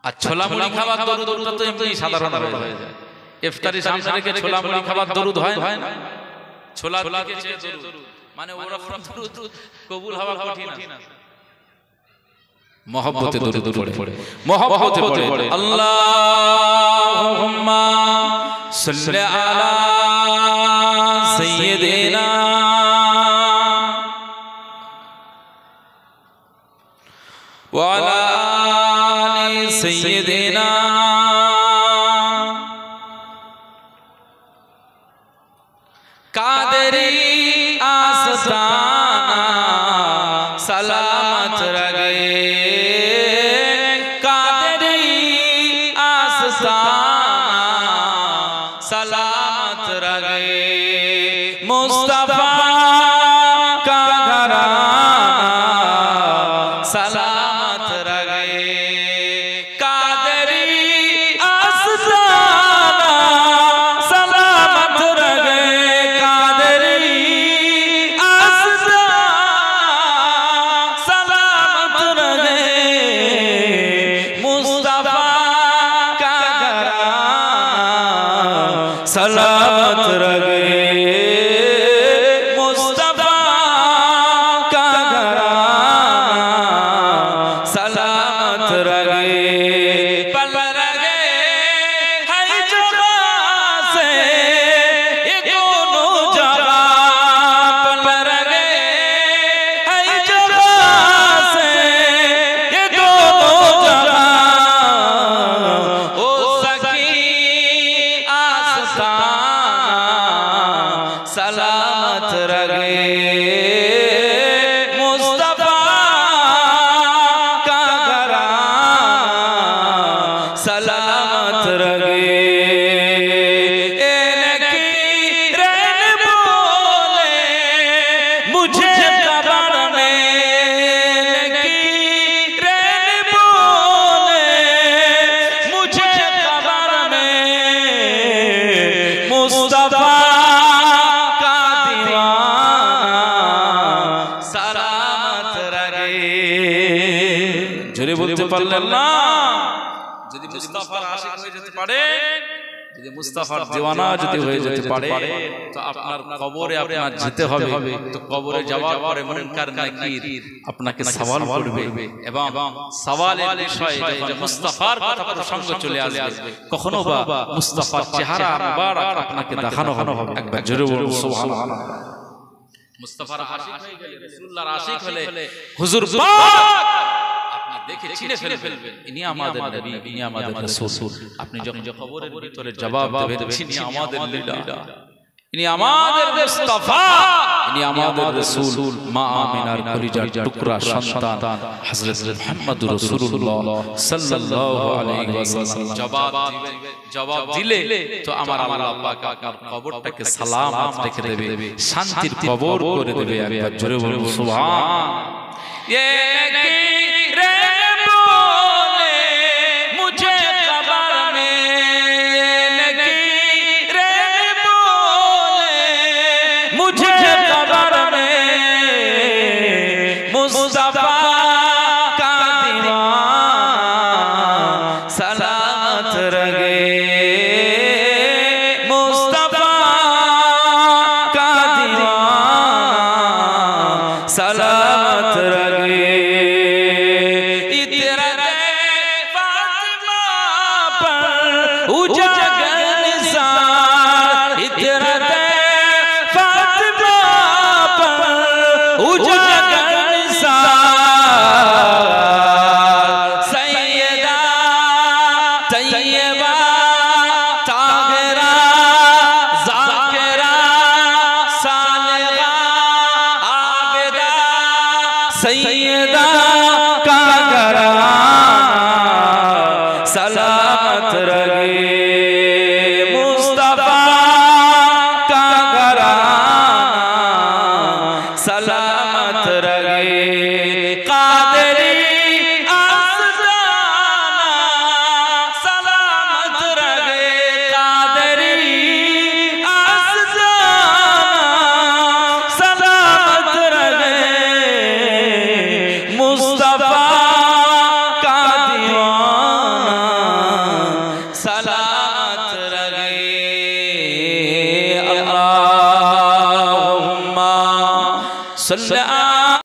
আর ছোলা মুড়ি খাবার দরুদটা তো এমনি সাধারণ হয়ে যায়। ইফতারি সামনে রেখে ছোলা মুড়ি খাবার দরুদ হয় না? ছোলা থেকে চেয়ে দরুদ মানে ওরকম দরুদ কবুল হওয়া কঠিন আছে। মহব্বতে দরুদ পড়ে, মহব্বতে পড়ে আল্লাহুম্মা সাল্লি আলা সাইয়্যিদিনা ওয়া আলা আলি সাইয়্যিদিনা কাদেরি আস্তানা সালামত রগে কাদেরি আস্তানা সালামত রগে মুস্তাফা কা ঘরানা সালামত রগে কাদেরি আস্তানা সালামত রগে কাদেরি আস্তানা সালামত রগে মুস্তাফা কা ঘরানা सलामत रगे मुस्तफा का घराना सलामत रगे पल रगे है जगह से ये दोनों जगह पल रगे है जगह से ये दोनों जगह ओ सखी सलामत रगे मुस्तफा का घराना सलामत रगे रैन बोले मुझे कब्र में रैन बोले मुझे कब्र में मुस्तफा জোরে বলতে পারলেন না? যদি মুস্তাফার আশিক হয়ে যেতে পারে, যদি মুস্তাফার দিওয়ানা যদি হয়ে যেতে পারে, তো আপনার কবরে আপনার যেতে হবে। তো কবরে যাওয়ার পরে মুনকার নাকির আপনাকে সওয়াল করবে এবং সওয়ালের বিষয়ে যখন মুস্তাফার কথা প্রসঙ্গ চলে আসবে, কখনো বা মুস্তাফার চেহারা মুবারক আপনাকে দেখানো হবে। একবার জোরে বলুন সুবহানাল্লাহ। মুস্তাফার আশিক হয়ে গেলে, রাসূলুল্লাহর আশিক হলে হুজুর পাক দেখে চিনে ফেলবেন, ইনি আমাদের নবী, ইনি আমাদের রাসূল। আপনি যখন কবরের ভিতরে জবাব দেবেন, ইনি আমাদের লিডার, ইনি আমাদের মুস্তাফা, ইনি আমাদের রাসূল, মা আমিনার কলিজার টুকরা সন্তান হযরত মুহাম্মদুর রাসূলুল্লাহ সাল্লাল্লাহু আলাইহি ওয়াসাল্লাম জবাব দিলে তো আমার আল্লাহ পাক আপনার কবরটাকে সালামত রেখে দেবে, শান্তির কবর করে দেবে। একবার জোরে বলুন সুবহান। ये मुस्तफा का दीवाना सलामत रगे मुस्तफा का दीवाना सलामत रगे সাল্লাল্লাহু